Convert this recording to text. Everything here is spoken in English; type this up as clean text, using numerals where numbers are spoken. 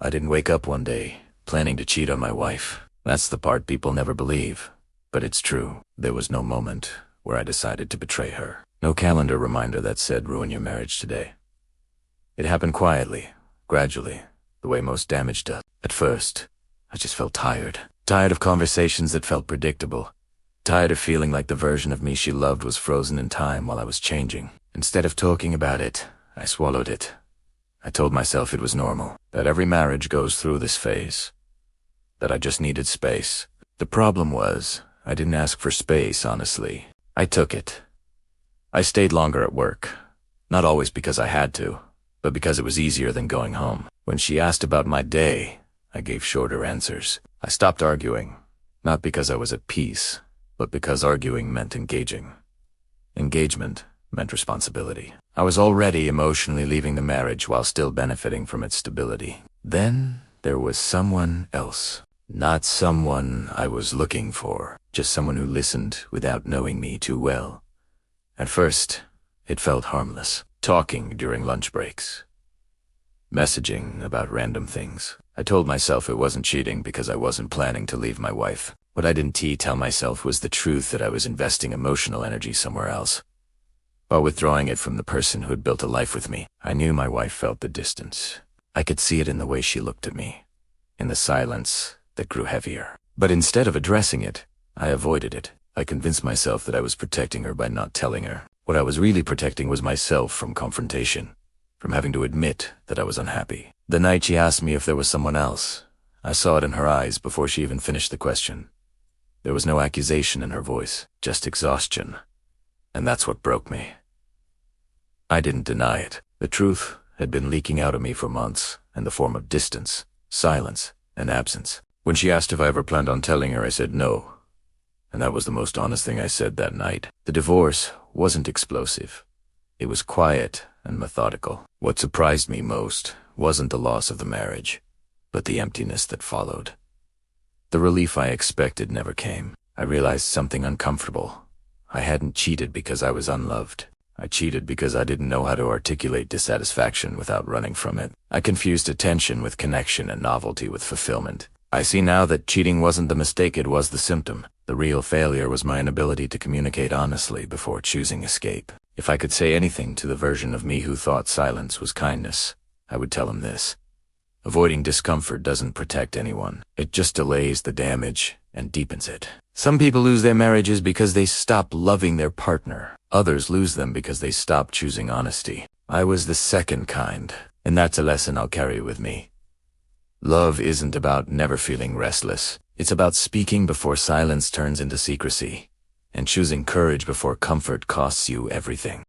I didn't wake up one day planning to cheat on my wife. That's the part people never believe. But it's true. There was no moment where I decided to betray her. No calendar reminder that said ruin your marriage today. It happened quietly, gradually, the way most damage does. At first, I just felt tired. Tired of conversations that felt predictable. Tired of feeling like the version of me she loved was frozen in time while I was changing. Instead of talking about it, I swallowed it. I told myself it was normal, that every marriage goes through this phase, that I just needed space. The problem was, I didn't ask for space, honestly. I took it. I stayed longer at work, not always because I had to, but because it was easier than going home. When she asked about my day, I gave shorter answers. I stopped arguing, not because I was at peace, but because arguing meant engaging. Engagement meant responsibility. I was already emotionally leaving the marriage while still benefiting from its stability. Then there was someone else. Not someone I was looking for, just someone who listened without knowing me too well. At first, it felt harmless. Talking during lunch breaks. Messaging about random things. I told myself it wasn't cheating because I wasn't planning to leave my wife. What I didn't tell myself was the truth that I was investing emotional energy somewhere else. While withdrawing it from the person who had built a life with me, I knew my wife felt the distance. I could see it in the way she looked at me, in the silence that grew heavier. But instead of addressing it, I avoided it. I convinced myself that I was protecting her by not telling her. What I was really protecting was myself from confrontation, from having to admit that I was unhappy. The night she asked me if there was someone else, I saw it in her eyes before she even finished the question. There was no accusation in her voice, just exhaustion. And that's what broke me. I didn't deny it. The truth had been leaking out of me for months, in the form of distance, silence, and absence. When she asked if I ever planned on telling her, I said no. And that was the most honest thing I said that night. The divorce wasn't explosive. It was quiet and methodical. What surprised me most wasn't the loss of the marriage, but the emptiness that followed. The relief I expected never came. I realized something uncomfortable. I hadn't cheated because I was unloved. I cheated because I didn't know how to articulate dissatisfaction without running from it. I confused attention with connection and novelty with fulfillment. I see now that cheating wasn't the mistake, it was the symptom. The real failure was my inability to communicate honestly before choosing escape. If I could say anything to the version of me who thought silence was kindness, I would tell him this. Avoiding discomfort doesn't protect anyone. It just delays the damage and deepens it. Some people lose their marriages because they stop loving their partner. Others lose them because they stop choosing honesty. I was the second kind, and that's a lesson I'll carry with me. Love isn't about never feeling restless. It's about speaking before silence turns into secrecy, and choosing courage before comfort costs you everything.